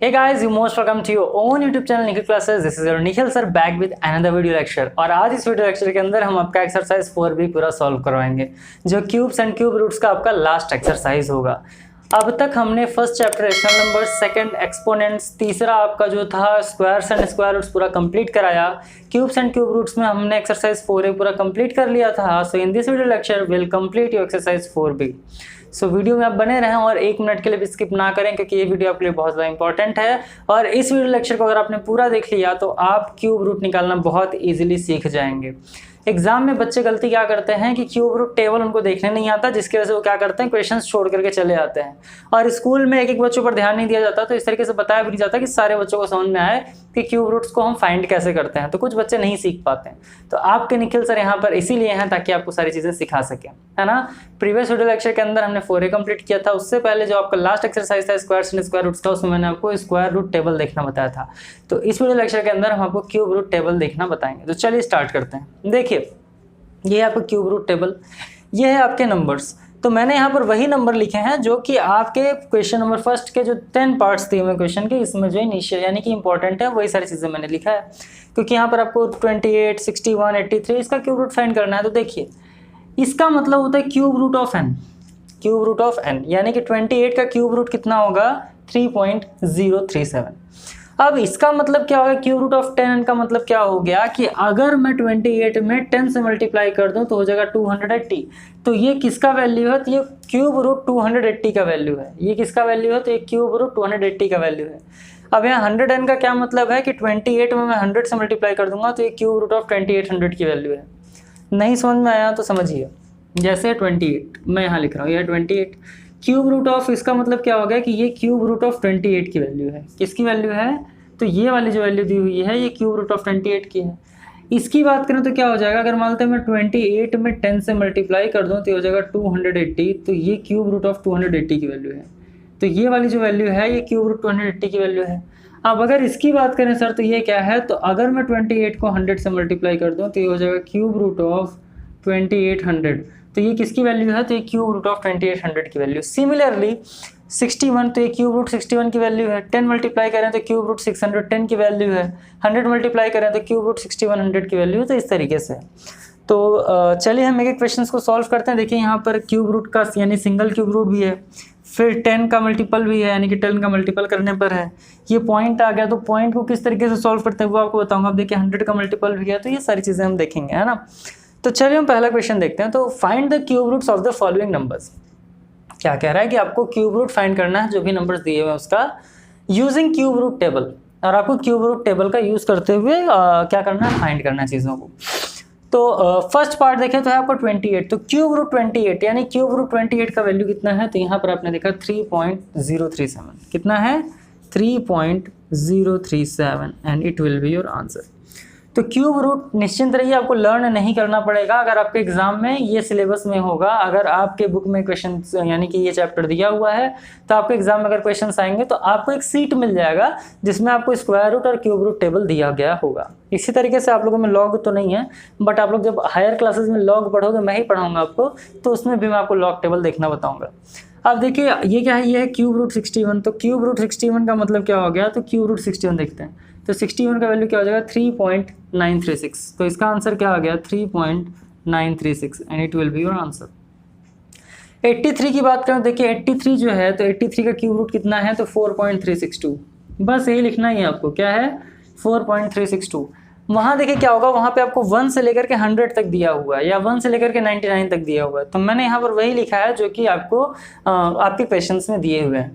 Hey guys, you most welcome to your own YouTube channel Nikhil classes. This is your Nikhil sir back with another video lecture. और आज इस video lecture के अंदर हम आपका exercise 4B पूरा सॉल्व करवाएंगे, जो क्यूब्स एंड क्यूब रूट्स का आपका लास्ट एक्सरसाइज होगा। अब तक हमने first chapter rational number, second exponents, तीसरा आपका जो था स्क्वायर्स एंड स्क्वायर रूट्स पूरा कंप्लीट कराया। क्यूब्स एंड क्यूब रूट्स में हमने एक्सरसाइज 4A पूरा कंप्लीट कर लिया था। So in this video lecture will complete your exercise 4B। So video में आप बने रहें और 1 मिनट के लिए भी स्किप ना करें, क्योंकि ये वीडियो आपके लिए बहुत ज़्यादा इंपॉर्टेंट है। और इस वीडियो लेक्चर को अगर आपने पूरा देख लिया तो आप क्यूब रूट निकालना बहुत ईजिली सीख जाएंगे। एग्जाम में बच्चे गलती क्या करते हैं कि क्यूब रूट टेबल उनको देखने नहीं आता, जिसकी वजह से वो क्या करते हैं, क्वेश्चंस छोड़ करके चले आते हैं। और स्कूल में एक एक बच्चों पर ध्यान नहीं दिया जाता, तो इस तरीके से बताया भी नहीं जाता कि सारे बच्चों को समझ में आए कि क्यूब रूट्स को हम फाइंड कैसे करते हैं। तो कुछ बच्चे नहीं सीख पाते हैं। तो आपके निखिल सर यहाँ पर इसीलिए हैं ताकि आपको सारी चीज़ें सिखा सकें, है ना। प्रीवियस वीडियो लेक्चर के अंदर हमने 4A कंप्लीट किया था। उससे पहले जो आपका लास्ट एक्सरसाइज था स्क्वायर्स एंड स्क्वायर रूट्स का, उसमें मैंने आपको स्क्वायर रूट टेबल देखना बताया था। तो इस वीडियो लेक्चर के अंदर हम आपको क्यूब रूट टेबल देखना बताएंगे। तो चलिए स्टार्ट करते हैं। देखिए, ये है आपका क्यूब रूट टेबल, ये है आपके नंबर्स। तो मैंने यहाँ पर वही नंबर लिखे हैं जो कि आपके क्वेश्चन नंबर फर्स्ट के जो 10 पार्ट्स दिए हुए क्वेश्चन के, इसमें जो इनिशियल यानी कि इंपॉर्टेंट है वही सारी चीज़ें मैंने लिखा है। क्योंकि यहाँ पर आपको 28, 61, 83 इसका क्यूब रूट फाइंड करना है। तो देखिए, इसका मतलब होता है cube root of N, cube root of N, यानी कि 28 का क्यूब रूट कितना होगा, 3.037। अब इसका मतलब क्या होगा, क्यूब रूट ऑफ 10 का मतलब क्या हो गया कि अगर मैं 28 में 10 से मल्टीप्लाई कर दूं तो हो जाएगा 280। तो ये किसका वैल्यू है, तो ये क्यूब रूट 280 का वैल्यू है। ये किसका वैल्यू है, तो ये क्यूब रूट 280 का वैल्यू है। अब यहाँ 100n का क्या मतलब है कि 28 में मैं 100 से मल्टीप्लाई कर दूंगा तो ये क्यूब रूट ऑफ 2800 की वैल्यू है। नहीं समझ में आया तो समझिए, जैसे 28 मैं यहाँ लिख रहा हूँ, यह 28 क्यूब रूट ऑफ, इसका मतलब क्या हो गया कि ये क्यूब रूट ऑफ 28 की वैल्यू है। किसकी वैल्यू है, तो ये वाली जो वैल्यू दी हुई है ये क्यूब रूट ऑफ 28 की है। इसकी बात करें तो क्या हो जाएगा, अगर मान लेते हैं मैं 28 में 10 से मल्टीप्लाई कर दूं तो हो जाएगा 280। तो ये क्यूब रूट ऑफ 280 की वैल्यू है। तो ये वाली जो वैल्यू है ये क्यूब रूट 280 की वैल्यू है। अब अगर इसकी बात करें सर तो ये क्या है, तो अगर मैं 28 को 100 से मल्टीप्लाई कर दूं तो ये हो जाएगा क्यूब रूट ऑफ 2800। तो ये किसकी वैल्यू है, तो ये क्यूब रूट ऑफ 2800 की वैल्यू। सिमिलरली 61, तो ये क्यूब रूट 61 की वैल्यू है। 10 मल्टीप्लाई करें तो क्यूब रूट 610 की वैल्यू है। 100 मल्टीप्लाई करें तो क्यूब रूट 6100 की वैल्यू है। तो इस तरीके से तो चलिए हम एक एक क्वेश्चन को सॉल्व करते हैं। देखिए यहाँ पर क्यूब रूट का यानी सिंगल क्यूब रूट भी है, फिर 10 का मल्टीपल भी है, यानी कि 10 का मल्टीपल करने पर है। ये पॉइंट आ गया, तो पॉइंट को किस तरीके से सॉल्व करते हैं वो आपको बताऊंगा। अब देखिए 100 का मल्टीपल भी है, तो ये सारी चीज़ें हम देखेंगे, है ना। तो चलिए हम पहला क्वेश्चन देखते हैं। तो find the cube roots of the following numbers. क्या कह रहा है कि आपको क्यूब रूट फाइंड करना है जो भी नंबर्स दिए हुए हैं उसका, यूजिंग क्यूब रूट टेबल। और आपको क्यूब रूट टेबल का यूज़ करते हुए क्या करना है, फाइंड करना है चीज़ों को। तो फर्स्ट पार्ट देखें तो है आपको 28। तो क्यूब रूट 28 यानी क्यूब रूट 28 का वैल्यू कितना है, तो यहाँ पर आपने देखा 3.037। कितना है, 3.037 and it will be your answer. तो क्यूब रूट निश्चिंत रहिए, आपको लर्न नहीं करना पड़ेगा। अगर आपके एग्जाम में ये सिलेबस में होगा, अगर आपके बुक में क्वेश्चन यानी कि ये चैप्टर दिया हुआ है, तो आपके एग्जाम में अगर क्वेश्चंस आएंगे तो आपको एक सीट मिल जाएगा जिसमें आपको स्क्वायर रूट और क्यूब रूट टेबल दिया गया होगा। इसी तरीके से आप लोगों में लॉग तो नहीं है, बट आप लोग जब हायर क्लासेस में लॉग पढ़ोगे, मैं ही पढ़ाऊँगा आपको, तो उसमें भी मैं आपको लॉग टेबल देखना बताऊँगा। अब देखिए ये क्या है, ये है क्यूब रूट 61। तो क्यूब रूट 61 का मतलब क्या हो गया, तो क्यूब रूट 61 देखते हैं। तो 61 का वैल्यू क्या हो जाएगा, 3.936। तो इसका आंसर क्या आ गया, 3.936 and it will be your answer. 83 की बात करें, देखिए 83 जो है, तो 83 का क्यूब रूट कितना है, तो 4.362। बस यही लिखना ही है आपको, क्या है, 4.362। वहाँ देखिए क्या होगा, वहाँ पे आपको 1 से लेकर के 100 तक दिया हुआ है, या 1 से लेकर के 99 तक दिया हुआ है। तो मैंने यहाँ पर वही लिखा है जो कि आपको आपके क्वेश्चंस में दिए हुए हैं।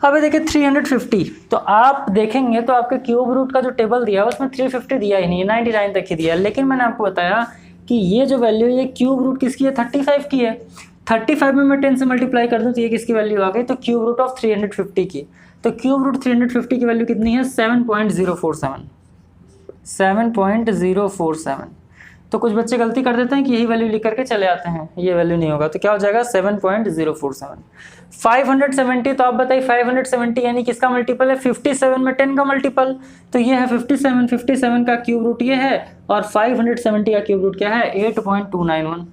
अब देखिए 350। तो आप देखेंगे तो आपके क्यूब रूट का जो टेबल दिया है उसमें 350 दिया ही नहीं है, 99 तक ही दिया है। लेकिन मैंने आपको बताया कि ये जो वैल्यू है ये क्यूब रूट किसकी है, 35 की है। 35 में मैं 10 से मल्टीप्लाई कर दूं तो ये किसकी वैल्यू आ गई, तो क्यूब रूट ऑफ 350 की। तो क्यूब रूट 350 की वैल्यू कितनी है, 7.047। 7.047। तो कुछ बच्चे गलती कर देते हैं कि यही वैल्यू लिख करके चले आते हैं, ये वैल्यू नहीं होगा। तो क्या हो जाएगा, 7.047। 570, तो आप बताइए 570 यानी किसका मल्टीपल है, 57 में 10 का मल्टीपल। तो ये है 57, 57 का क्यूब रूट ये है, और 570 का क्यूब रूट क्या है, 8.291।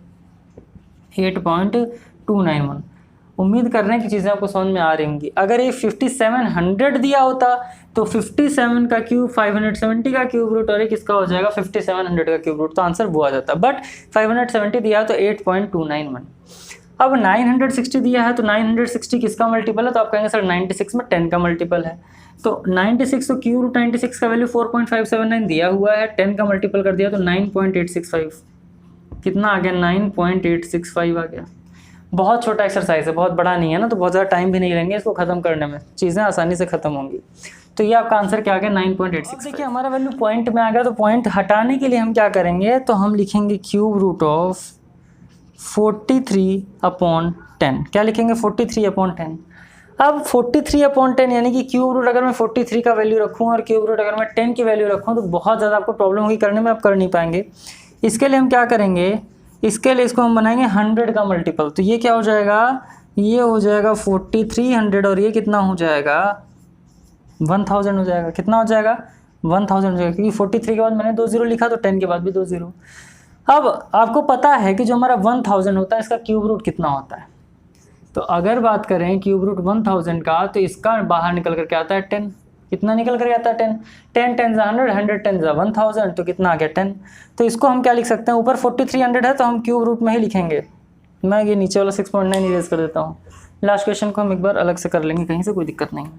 उम्मीद कर रहे हैं कि चीज़ें आपको समझ में आ रही होंगी। अगर ये 5700 दिया होता तो 57 का क्यूब 570 का क्यूब रूट और ये किसका हो जाएगा 5700 का क्यूब रूट, तो आंसर वो आ जाता। बट 570 दिया तो 8.291। अब 960 दिया है तो 960 किसका मल्टीपल है, तो आप कहेंगे सर 96 में 10 का मल्टीपल है। तो 96 तो क्यूब रूट 96 का वैल्यू 4.579 दिया हुआ है, 10 का मल्टीपल कर दिया तो 9.865 कितना आ गया 9.865 आ गया। बहुत छोटा एक्सरसाइज है, बहुत बड़ा नहीं है ना, तो बहुत ज़्यादा टाइम भी नहीं लेंगे इसको ख़त्म करने में, चीज़ें आसानी से ख़त्म होंगी। तो ये आपका आंसर क्या आ गया 9.86। देखिए हमारा वैल्यू पॉइंट में आ गया, तो पॉइंट हटाने के लिए हम क्या करेंगे, तो हम लिखेंगे क्यूब रूट ऑफ 43/10। क्या लिखेंगे 43/10। अब 43/10 यानी कि क्यूब रूट अगर मैं 43 का वैल्यू रखूँ और क्यूब रूट अगर मैं 10 की वैल्यू रखूँ तो बहुत ज़्यादा आपको प्रॉब्लम होगी करने में, आप कर नहीं पाएंगे। इसके लिए हम क्या करेंगे, इसके लिए इसको हम बनाएंगे 100 का मल्टीपल। तो ये क्या हो जाएगा, ये हो जाएगा 4300 और ये कितना हो जाएगा 1000 हो जाएगा। कितना हो जाएगा 1000 हो जाएगा, क्योंकि 43 के बाद मैंने 2 0 लिखा तो 10 के बाद भी 2 0। अब आपको पता है कि जो हमारा 1000 होता है इसका क्यूब रूट कितना होता है। तो अगर बात करें क्यूब रूट 1000 का तो इसका बाहर निकल कर क्या आता है 10। कितना निकल कर आता है 10। 10 10 100, 100 10 1000, तो कितना आ गया 10। तो इसको हम क्या लिख सकते हैं, ऊपर 4300 है तो हम क्यूब रूट में ही लिखेंगे। मैं ये नीचे वाला 6.9 इरेज कर देता हूँ। लास्ट क्वेश्चन को हम एक बार अलग से कर लेंगे, कहीं से कोई दिक्कत नहीं है।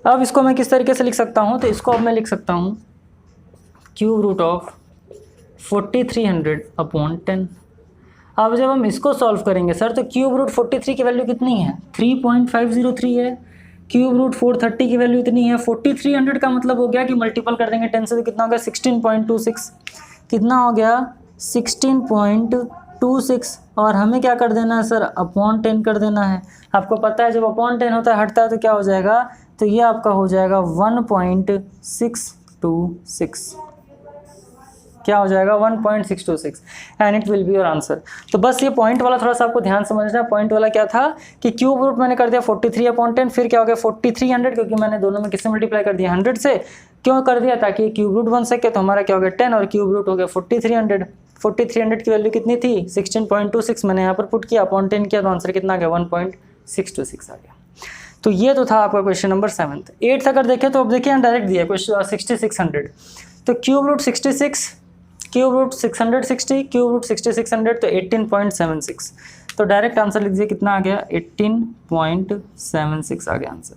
अब इसको मैं किस तरीके से लिख सकता हूँ, तो इसको अब मैं लिख सकता हूँ क्यूब रूट ऑफ 4300/10। अब जब हम इसको सॉल्व करेंगे सर तो क्यूब रूट 43 की वैल्यू कितनी है 3.503 है, क्यूब रूट 430 की वैल्यू इतनी है। 4300 का मतलब हो गया कि मल्टीपल कर देंगे 10 से तो कितना हो गया 16.26। कितना हो गया 16.26 और हमें क्या कर देना है सर अपॉन 10 कर देना है। आपको पता है जब अपॉन 10 होता है हटता है तो क्या हो जाएगा, तो ये आपका हो जाएगा 1.626। क्या हो जाएगा 1.626 and it will be your answer. तो बस ये पॉइंट वाला थोड़ा सा आपको ध्यान समझना है। पॉइंट वाला क्या था कि क्यूब रूट मैंने कर दिया 43/10, फिर क्या हो गया 4300, क्योंकि मैंने दोनों में किससे मल्टीप्लाई कर दिया 100 से। क्यों कर दिया, ताकि क्यूब रूट बन सके। तो हमारा क्या हो गया 10 और क्यूब रूट हो गया 4300। 4300 की वैल्यू कितनी थी 16.26, मैंने यहाँ पर पुट किया अपॉन 10 किया तो आंसर कितना आ गया 1.626 आ गया। तो ये तो था आपका क्वेश्चन नंबर 7। 8th अगर देखें तो अब देखिए यहाँ डायरेक्ट दिया क्वेश्चन 6600। तो cube root 66, cube root 660, cube root 6600 तो 18.76। तो डायरेक्ट आंसर लिख दीजिए कितना आ गया 18.76 आ गया आंसर।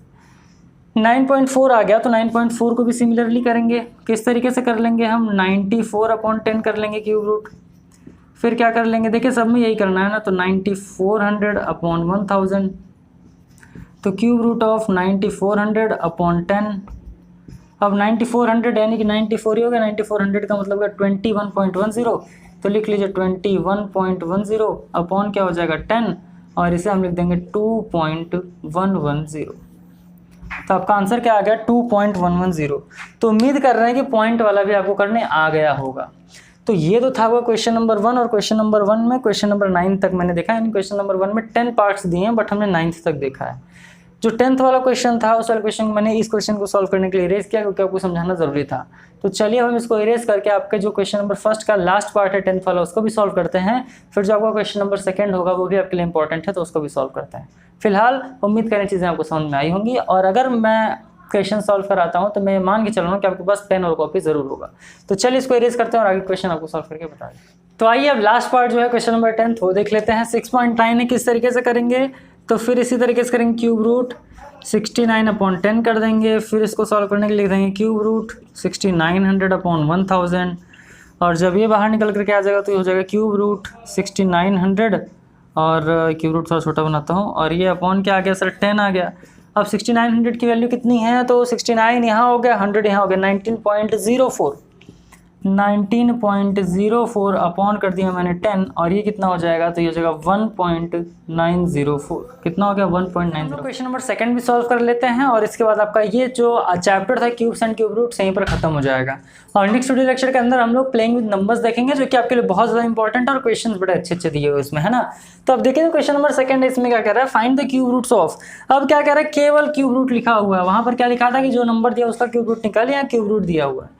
9.4 आ गया तो 9.4 को भी सिमिलरली करेंगे। किस तरीके से कर लेंगे हम 94/10 कर लेंगे क्यूब रूट। फिर क्या कर लेंगे, देखिए सब में यही करना है ना, तो 9400/1000। तो क्यूब रूट ऑफ 9400/10। अब 9400 यानी कि 94 ही हो गया। 9400 का मतलब है 21.10, तो लिख लीजिए 21.10 अपॉन क्या हो जाएगा 10 और इसे हम लिख देंगे 2.110। तो आपका आंसर क्या आ गया 2.110। तो उम्मीद कर रहे हैं कि पॉइंट वाला भी आपको करने आ गया होगा। तो ये तो था वो क्वेश्चन नंबर 1। और क्वेश्चन नंबर 1 में क्वेश्चन नंबर 9 तक मैंने देखा, यानी क्वेश्चन नंबर 1 में 10 पार्ट्स दिए हैं बट हमने 9th तक देखा है। जो 10th वाला क्वेश्चन था उस वाले क्वेश्चन को मैंने इस क्वेश्चन को सॉल्व करने के लिए इरेज किया क्योंकि आपको समझाना जरूरी था। तो चलिए हम इसको इरेज करके आपके जो क्वेश्चन नंबर 1 का लास्ट पार्ट है 10th वाला उसको भी सॉल्व करते हैं। फिर जो आपका क्वेश्चन नंबर 2 होगा वो भी आपके लिए इंपॉर्टेंट है तो उसको भी सॉल्व करते हैं। फिलहाल उम्मीद करें चीज़ें आपको समझ में आई होंगी। और अगर मैं क्वेश्चन सॉल्व कराता हूँ तो मैं मान के चल रहा हूँ कि आपके पास पेन और कॉपी जरूर होगा। तो चलिए इसको इरेज करते हैं और आगे क्वेश्चन आपको सॉल्व करके बता दें। तो आइए अब लास्ट पार्ट जो है क्वेश्चन नंबर 10 वो देख लेते हैं। 6.9 है, किस तरीके से करेंगे, तो फिर इसी तरीके से करेंगे क्यूब रूट 69/10 कर देंगे। फिर इसको सॉल्व करने के लिए लिख देंगे क्यूब रूट 6900/1000 और जब ये बाहर निकल करके आ जाएगा तो ये हो जाएगा क्यूब रूट 6900 और क्यूब रूट थोड़ा छोटा बनाता हूँ और ये अपॉन क्या आ गया सर 10 आ गया। अब 6900 की वैल्यू कितनी है, तो 69 यहाँ हो गया 100 यहाँ हो गया 19.04 अपॉन कर दिया मैंने 10 और ये कितना हो जाएगा, तो ये हो जाएगा 1.904। कितना हो गया 1.90। क्वेश्चन नंबर 2 भी सॉल्व कर लेते हैं और इसके बाद आपका ये जो चैप्टर था क्यूब्स एंड क्यूब रूट्स यहीं पर खत्म हो जाएगा। और नेक्स्ट वीडियो लेक्चर के अंदर हम लोग प्लेइंग विद नंबर्स देखेंगे जो कि आपके लिए बहुत ज़्यादा इंपॉर्टेंट है और क्वेश्चन बड़े अच्छे दिए हुए इसमें है ना। तो अब देखिए क्वेश्चन नंबर 2 इसमें क्या कह रहा है, find the cube roots of. अब क्या कह रहा है, केवल क्यूब रूट लिखा हुआ है, वहाँ पर क्या लिखा था कि जो नंबर दिया उसका क्यूब रूट निकालिए, यहाँ क्यूब रूट दिया हुआ है।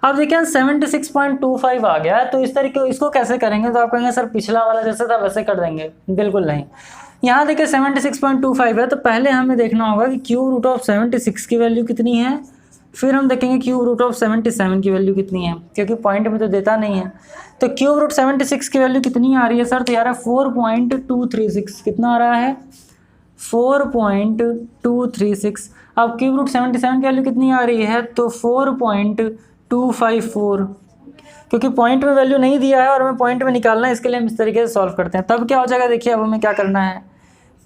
अब देखिए 76.25 आ गया है, तो इस तरीके इसको कैसे करेंगे, तो आप कहेंगे सर पिछला वाला जैसे था वैसे कर देंगे। बिल्कुल नहीं, यहाँ देखिए 76.25 है, तो पहले हमें देखना होगा कि क्यूब रूट ऑफ 76 की वैल्यू कितनी है, फिर हम देखेंगे क्यूब रूट ऑफ 77 की वैल्यू कितनी है, क्योंकि पॉइंट में तो देता नहीं है। तो क्यूब रूट 76 की वैल्यू कितनी आ रही है सर, तो यार 4.236 कितना आ रहा है, 4.236। अब क्यूब रूट 77 की वैल्यू कितनी आ रही है, तो 4.254, क्योंकि पॉइंट में वैल्यू नहीं दिया है और हमें पॉइंट में निकालना है, इसके लिए हम इस तरीके से सॉल्व करते हैं। तब क्या हो जाएगा, देखिए अब हमें क्या करना है,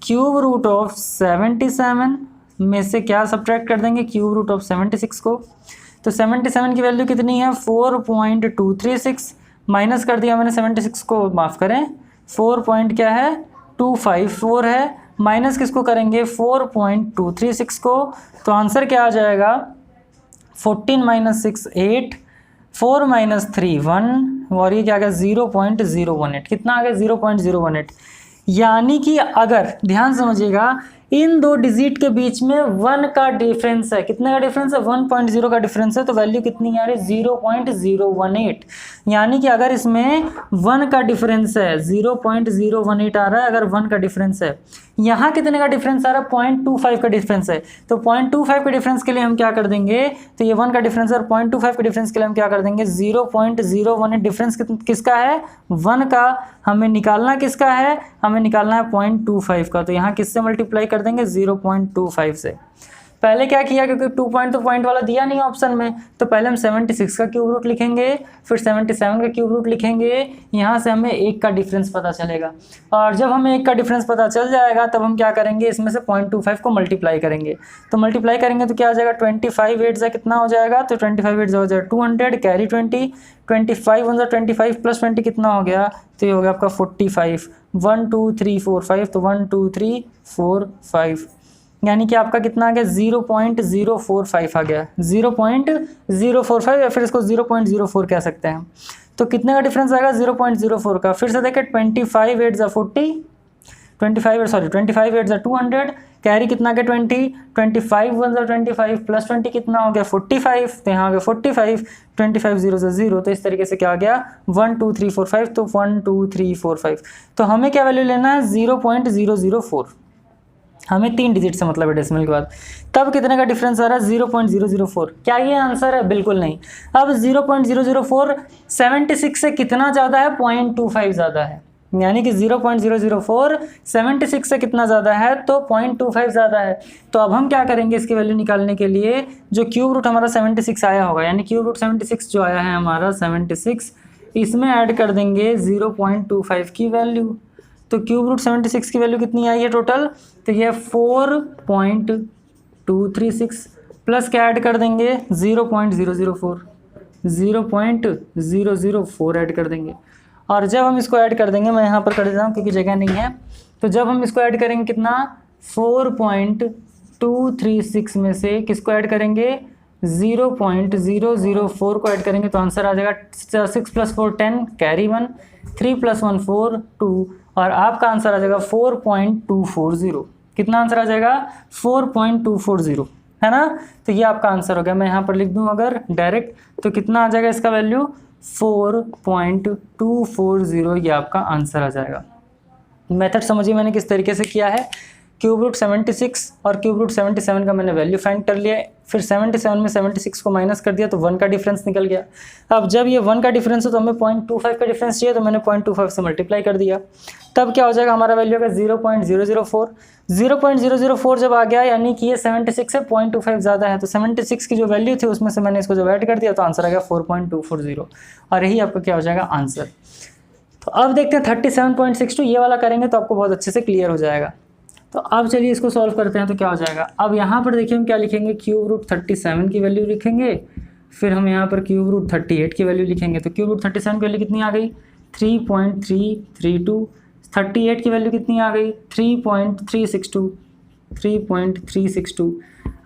क्यूब रूट ऑफ 77 में से क्या सब्ट्रैक्ट कर देंगे, क्यूब रूट ऑफ 76 को। तो 77 की वैल्यू कितनी है, 4.236, माइनस कर दिया मैंने 76 को, माफ़ करें 4 पॉइंट क्या है 254 है, माइनस किसको करेंगे 4.236 को, तो आंसर क्या आ जाएगा 14 माइनस 6 8, 4 माइनस 3 1, और ये क्या आ गया 0.018, कितना आ गया 0.018। यानी कि अगर ध्यान समझिएगा इन दो डिजिट के बीच में 1 का डिफरेंस है, कितने का डिफरेंस है 1.0 का डिफरेंस है, तो वैल्यू कितनी आ रही है 0.018। यानी कि अगर इसमें 1 का डिफरेंस है 0.018 आ रहा है, अगर 1 का डिफरेंस है, यहाँ कितने का डिफरेंस आ रहा है 0.25 का डिफरेंस है, तो 0.25 के डिफरेंस के लिए हम क्या कर देंगे, तो ये 1 का डिफरेंस है और 0.25 के डिफरेंस के लिए हम क्या कर देंगे 0.018। डिफरेंस किसका है 1 का, हमें निकालना किसका है, हमें निकालना है 0.25 का, तो यहाँ किससे मल्टीप्लाई कर देंगे 0.25 से। पहले क्या किया, क्योंकि 2 पॉइंट तो पॉइंट वाला दिया नहीं ऑप्शन में, तो पहले हम 76 का क्यूब रूट लिखेंगे, फिर 77 का क्यूब रूट लिखेंगे, यहाँ से हमें 1 का डिफरेंस पता चलेगा, और जब हमें 1 का डिफरेंस पता चल जाएगा तब हम क्या करेंगे, इसमें से 0.25 को मल्टीप्लाई करेंगे। तो मल्टीप्लाई करेंगे तो क्या आ जाएगा 25 8 से कितना हो जाएगा, तो 25 8 हो जाएगा 200, कैरी 20, 25 1 25 प्लस 20 कितना हो गया, तो ये हो गया आपका 45, 1 2 3 4 5, तो 1 2 3 4 5, यानी कि आपका कितना आ गया 0.045 आ गया, 0.045, या फिर इसको 0.04 कह सकते हैं। तो कितने का डिफरेंस आएगा 0.04 का। फिर से देखें 25 8 जा 40, 25 8 जा 200, कैरी कितना गया 20, 25 1 जा 25 प्लस 20 कितना हो गया 45, तो यहाँ हो गया 45, 25 0 जा 0, तो इस तरीके से क्या आ गया 1 2 3 4 5, तो 1 2 3 4 5। तो हमें क्या वैल्यू लेना है 0.004, हमें 3 डिजिट से मतलब है डेसिमल के बाद। तब कितने का डिफरेंस आ रहा है 0.004। क्या ये आंसर है, बिल्कुल नहीं। अब 0.004 76 से कितना ज़्यादा है 0.25 ज़्यादा है, यानी कि 0.004 76 से कितना ज़्यादा है, तो 0.25 ज़्यादा है। तो अब हम क्या करेंगे इसकी वैल्यू निकालने के लिए, जो क्यूब रूट हमारा 76 आया होगा, यानी क्यूब रूट 76 जो आया है हमारा 76, इसमें ऐड कर देंगे 0.25 की वैल्यू। तो क्यूब रूट 76 की वैल्यू कितनी आई है टोटल, तो ये 4.236 प्लस क्या ऐड कर देंगे 0.004, 0.004 ऐड कर देंगे। और जब हम इसको ऐड कर देंगे, मैं यहाँ पर कर देता हूँ क्योंकि जगह नहीं है, तो जब हम इसको ऐड करेंगे कितना 4.236 में से किसको ऐड करेंगे 0.004 को ऐड करेंगे, तो आंसर आ जाएगा 6 + 4 10, कैरी 1, 3 + 1 4 2, और आपका आंसर आ जाएगा 4.240। कितना आंसर आ जाएगा 4.240, है ना। तो ये आपका आंसर हो गया। मैं यहाँ पर लिख दूँ अगर डायरेक्ट, तो कितना आ जाएगा इसका वैल्यू 4.240, ये आपका आंसर आ जाएगा। मेथड समझिए मैंने किस तरीके से किया है। क्यूब रूट 76 और क्यूब रूट 77 का मैंने वैल्यू फाइंड कर लिया, फिर 77 में 76 को माइनस कर दिया तो 1 का डिफरेंस निकल गया। अब जब ये 1 का डिफरेंस हो तो हमें 0.25 का डिफरेंस चाहिए, तो मैंने 0.25 से मल्टीप्लाई कर दिया। तब क्या हो जाएगा हमारा वैल्यू का 0.004। 0.004 जब आ गया, यानी कि ये 76 से 0.25 ज़्यादा है, तो 76 की जो वैल्यू थी उसमें से मैंने इसको जब ऐड कर दिया तो आंसर आ गया 4.240, और यही आपका क्या हो जाएगा आंसर। तो अब देखते हैं 37.62, ये वाला करेंगे तो आपको बहुत अच्छे से क्लियर हो जाएगा। तो अब चलिए इसको सॉल्व करते हैं तो क्या हो जाएगा। अब यहाँ पर देखिए हम क्या लिखेंगे, क्यूब रूट 37 की वैल्यू लिखेंगे, फिर हम यहाँ पर क्यूब रूट 38 की वैल्यू लिखेंगे। तो क्यूब रूट 37 की वैल्यू कितनी आ गई 3.332, 38 की वैल्यू कितनी आ गई 3.362।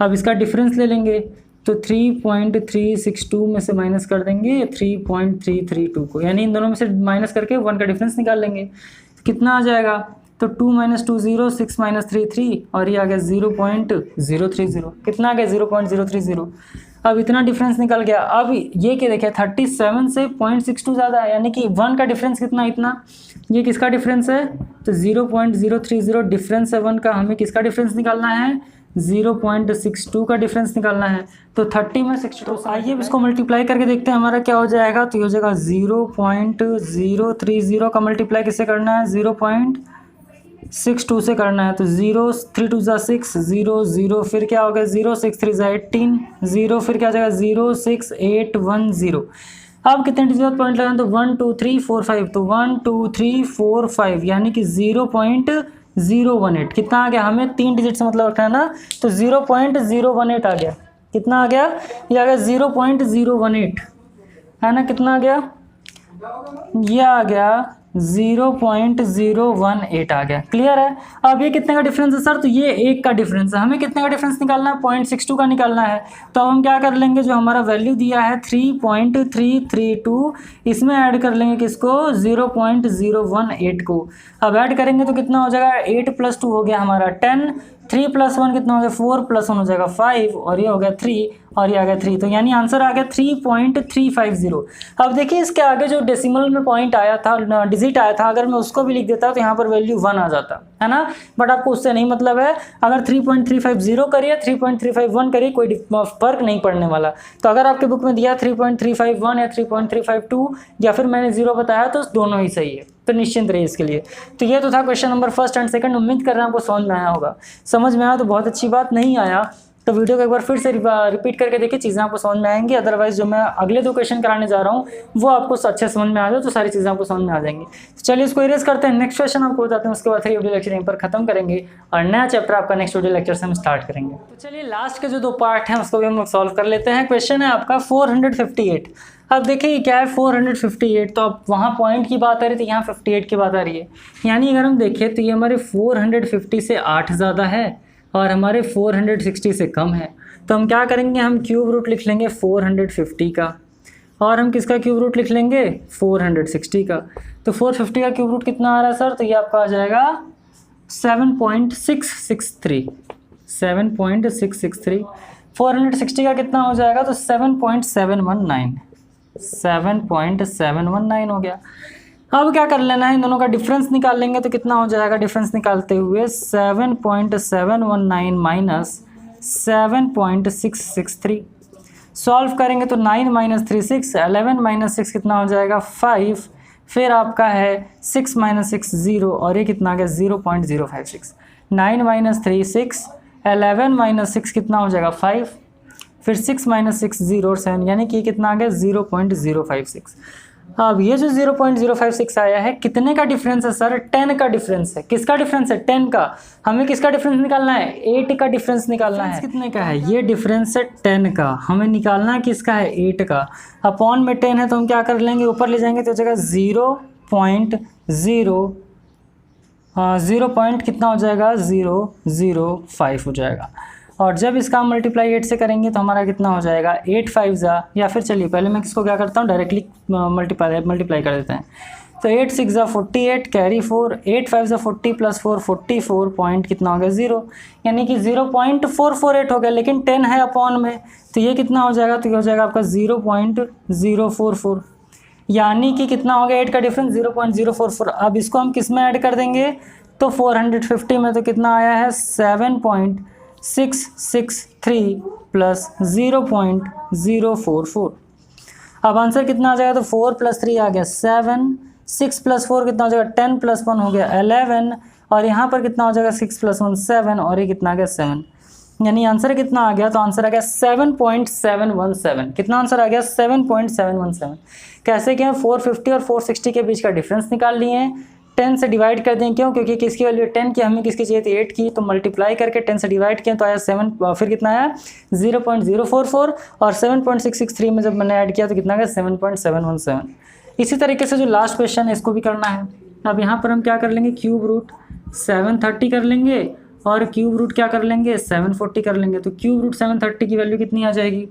अब इसका डिफरेंस ले लेंगे, तो 3.362 में से माइनस कर देंगे 3.332 को, यानी इन दोनों में से माइनस करके 1 का डिफरेंस निकाल लेंगे। तो कितना आ जाएगा, तो 2 - 2 0, 6 - 3 3, और ये आ गया 0.030। कितना आ गया 0.030। अब इतना डिफरेंस निकल गया। अब ये क्या देखिए 37 से 0.62 ज़्यादा है, यानी कि 1 का डिफरेंस कितना, इतना। ये किसका डिफरेंस है, तो 0.030 डिफरेंस है 1 का। हमें किसका डिफरेंस निकालना है, 0.62 का डिफरेंस निकालना है। तो 30 में 62, आइए इसको मल्टीप्लाई करके देखते हैं हमारा क्या हो जाएगा। तो ये हो जाएगा 0.030 का मल्टीप्लाई किससे करना है, 0.62 से करना है। तो 0 3 2 6, 0 0, फिर क्या हो गया 0 6 3 18, 0 फिर क्या हो जाएगा 0 6 8 1 0। अब कितने डिजिट पॉइंट लगाएं, तो 1 2 3 4 5, तो 1 2 3 4 5 यानी कि 0.018 कितना आ गया, हमें 3 डिजिट से मतलब रखना है ना। तो 0.018 आ गया, कितना आ गया, ये आ गया 0.018, है ना। कितना आ गया, ये आ गया 0.018 आ गया। क्लियर है। अब ये कितने का डिफरेंस है सर, तो ये 1 का डिफरेंस है। हमें कितने का डिफरेंस निकालना है, 0.62 का निकालना है। तो अब हम क्या कर लेंगे, जो हमारा वैल्यू दिया है 3.332, इसमें ऐड कर लेंगे किसको, 0.018 को। अब ऐड करेंगे तो कितना हो जाएगा, 8 + 2 हो गया हमारा 10, 3 + 1 कितना हो गया, 4 + 1 हो जाएगा 5, और ये हो गया 3, और ये आ गया 3। तो यानी आंसर आ गया 3.350। अब देखिए इसके आगे जो डेसिमल में पॉइंट आया था, डिजिट आया था, अगर मैं उसको भी लिख देता तो यहाँ पर वैल्यू 1 आ जाता, है ना। बट आपको उससे नहीं मतलब है। अगर 3.350 करिए, 3.351 करिए, कोई फर्क नहीं पड़ने वाला। तो अगर आपके बुक में दिया 3.351 या 3.352 या फिर मैंने 0 बताया, तो दोनों ही सही है। तो निश्चिंत रहिए इसके लिए। तो ये तो था question number first and second. उम्मीद कर रहा हूँ आपको समझ में आया होगा। समझ में आया तो बहुत अच्छी बात, नहीं आया तो वीडियो को एक बार फिर से रिपीट करके देखिए, चीज़ें आपको समझ में आएंगी। अदरवाइज जो मैं अगले 2 क्वेश्चन कराने जा रहा हूँ वो आपको अच्छे समझ में आ जाए तो सारी चीज़ें आपको समझ में आ जाएंगी। तो चलिए इसको इरेज करते हैं, नेक्स्ट क्वेश्चन आपको बताते हैं, उसके बाद फिर वीडियो लेक्चर यहीं पर खत्म करेंगे और नया चैप्टर आपका नेक्स्ट वीडियो लेक्चर से हम स्टार्ट करेंगे। तो चलिए लास्ट के जो 2 पार्ट हैं उसको भी हम लोग सॉल्व कर लेते हैं। क्वेश्चन है आपका 458। अब देखिए क्या है 458, तो अब वहाँ पॉइंट की बात आ रही थी, यहाँ 58 की बात आ रही है। यानी अगर हम देखें तो ये हमारे 450 से 8 ज़्यादा है और हमारे 460 से कम है। तो हम क्या करेंगे, हम क्यूब रूट लिख लेंगे 450 का, और हम किसका क्यूब रूट लिख लेंगे, 460 का। तो 450 का क्यूब रूट कितना आ रहा है सर, तो ये आपका आ जाएगा 7.663, 7.663। 460 का कितना हो जाएगा, तो 7.719, 7.719 हो गया। अब क्या कर लेना है, इन दोनों का डिफरेंस निकाल लेंगे। तो कितना हो जाएगा, डिफरेंस निकालते हुए 7.719 माइनस 7.663, सॉल्व करेंगे तो 9 - 3 6, 11 - 6 कितना हो जाएगा 5, फिर आपका है 6 - 6 0, और ये कितना आ गया 0.056। 9 - 3 6, 11 - 6 कितना हो जाएगा 5, फिर 6 - 6 0 और 7, यानी कि कितना आ गया 0.056। अब ये जो 0.056 आया है, कितने का डिफरेंस है सर, 10 का डिफरेंस है। किसका डिफरेंस है, 10 का। हमें किसका डिफरेंस निकालना है, 8 का डिफरेंस निकालना है। कितने का है, ये डिफरेंस है 10 का, हमें निकालना है किसका है, 8 का। अपॉन में 10 है तो हम क्या कर लेंगे, ऊपर ले जाएंगे तो जगह 0 पॉइंट कितना हो जाएगा 005 हो जाएगा। और जब इसका मल्टीप्लाई 8 से करेंगे तो हमारा कितना हो जाएगा 8 5 जा, या फिर चलिए पहले मैं इसको क्या करता हूँ, डायरेक्टली मल्टीप्लाई कर देते हैं। तो 8 6 जा 48, कैरी 4, 8 5 जा 40 + 4 44 पॉइंट कितना हो गया 0, यानी कि 0.448 हो गया। लेकिन 10 है अपॉन में, तो ये कितना हो जाएगा, तो ये हो जाएगा आपका 0.044, यानी कि कितना हो गया 8 का डिफरेंस 0.044। अब इसको हम किस में ऐड कर देंगे, तो 450 में, तो कितना आया है 7.663 + 0.044। अब आंसर कितना आ जाएगा, तो 4 + 3 आ गया 7, 6 + 4 कितना हो जाएगा 10 + 1 हो गया 11, और यहाँ पर कितना हो जाएगा 6 + 1 7, और ये कितना आ गया 7, यानी आंसर कितना आ गया, तो आंसर आ गया 7.717। कितना आंसर आ गया 7.717। कैसे क्या, 450 और 460 के बीच का डिफरेंस निकाल लिए हैं, 10 से डिवाइड कर दें, क्यों, क्योंकि किसकी वैल्यू 10 की, हमें किसकी चाहिए थी 8 की, तो मल्टीप्लाई करके 10 से डिवाइड किया तो आया 7, फिर कितना आया 0.044, और 7.663 में जब मैंने ऐड किया तो कितना गया 7.717। इसी तरीके से जो लास्ट क्वेश्चन है इसको भी करना है। अब यहाँ पर हम क्या कर लेंगे, क्यूब रूट 730 कर लेंगे, और क्यूब रूट क्या कर लेंगे 740 कर लेंगे। तो क्यूब रूट 730 की वैल्यू कितनी आ जाएगी,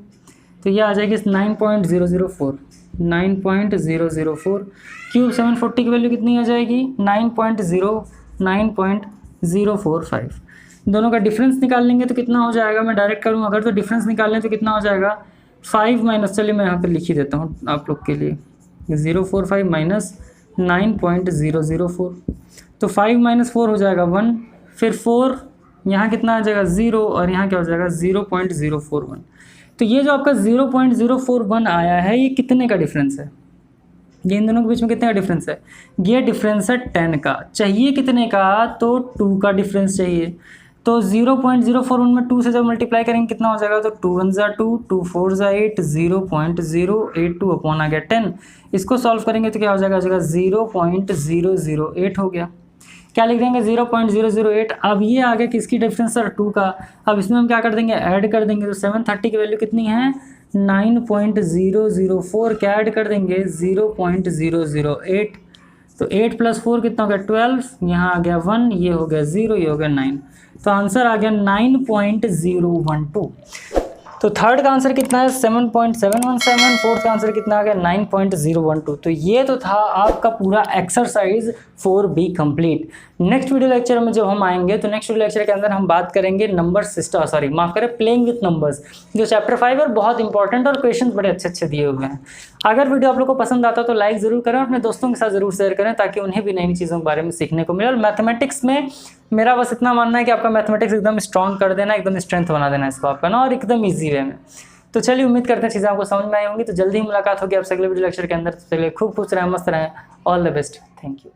तो ये आ जाएगी 9.004, 9.004। क्यूब 740 की वैल्यू कितनी आ जाएगी 9.045। दोनों का डिफरेंस निकाल लेंगे तो कितना हो जाएगा, मैं डायरेक्ट करूँ अगर, तो डिफरेंस निकाल लें तो कितना हो जाएगा 5 माइनस, चलिए मैं यहाँ पे लिख ही देता हूँ आप लोग के लिए, 045 माइनस 9.004, तो 5 माइनस 4 हो जाएगा 1, फिर 4 यहाँ कितना आ जाएगा 0, और यहाँ क्या हो जाएगा 0.041। तो ये जो आपका 0.041 आया है, ये कितने का डिफरेंस है, ये इन दोनों के बीच में कितने का डिफरेंस है, ये डिफरेंस है 10 का। चाहिए कितने का, तो 2 का डिफरेंस चाहिए। तो 0.041 में 2 से जब मल्टीप्लाई करेंगे कितना हो जाएगा, तो 2 1 ज़ा 2, 2 4 ज़ा 8, 0.082 अपॉन आ गया 10। इसको सॉल्व करेंगे तो क्या हो जाएगा 0.008 हो गया। क्या लिख देंगे 0.008। अब ये आ गया किसकी डिफरेंस सर, 2 का। अब इसमें हम क्या कर देंगे, ऐड कर देंगे। तो 730 की वैल्यू कितनी है 9.004, क्या ऐड कर देंगे 0.008। तो 8 + 4 कितना हो गया 12, यहाँ आ गया 1, ये हो गया 0, ये हो गया 9। तो आंसर आ गया 9.012। तो थर्ड का आंसर कितना है 7.717, फोर्थ का आंसर कितना आ गया 9.012। तो ये तो था आपका पूरा exercise 4B complete. Next video lecture में जब हम आएंगे तो नेक्स्ट वीडियो लेक्चर के अंदर हम बात करेंगे नंबर सिस्टम, सॉरी माफ करें, प्लेइंग विथ नंबर्स, जो चैप्टर 5 है, बहुत इंपॉर्टेंट और क्वेश्चन बड़े अच्छे दिए हुए हैं। अगर वीडियो आप लोग को पसंद आता तो लाइक जरूर करें, अपने दोस्तों के साथ जरूर शेयर करें, ताकि उन्हें भी नई नई चीज़ों के बारे में सीखने को मिले। और मैथमेटिक्स में मेरा बस इतना मानना है कि आपका मैथमेटिक्स एकदम स्ट्रॉन्ग कर देना, एकदम स्ट्रेंथ बना देना इसको आपका ना, और एकदम ईजी वे में। तो चलिए उम्मीद करते हैं चीज़ें आपको समझ में आई होंगी। तो जल्दी ही मुलाकात होगी आपसे अगले वीडियो लेक्चर के अंदर। तो चलिए खूब खुश रहें, मस्त रहें, all the best, thank you.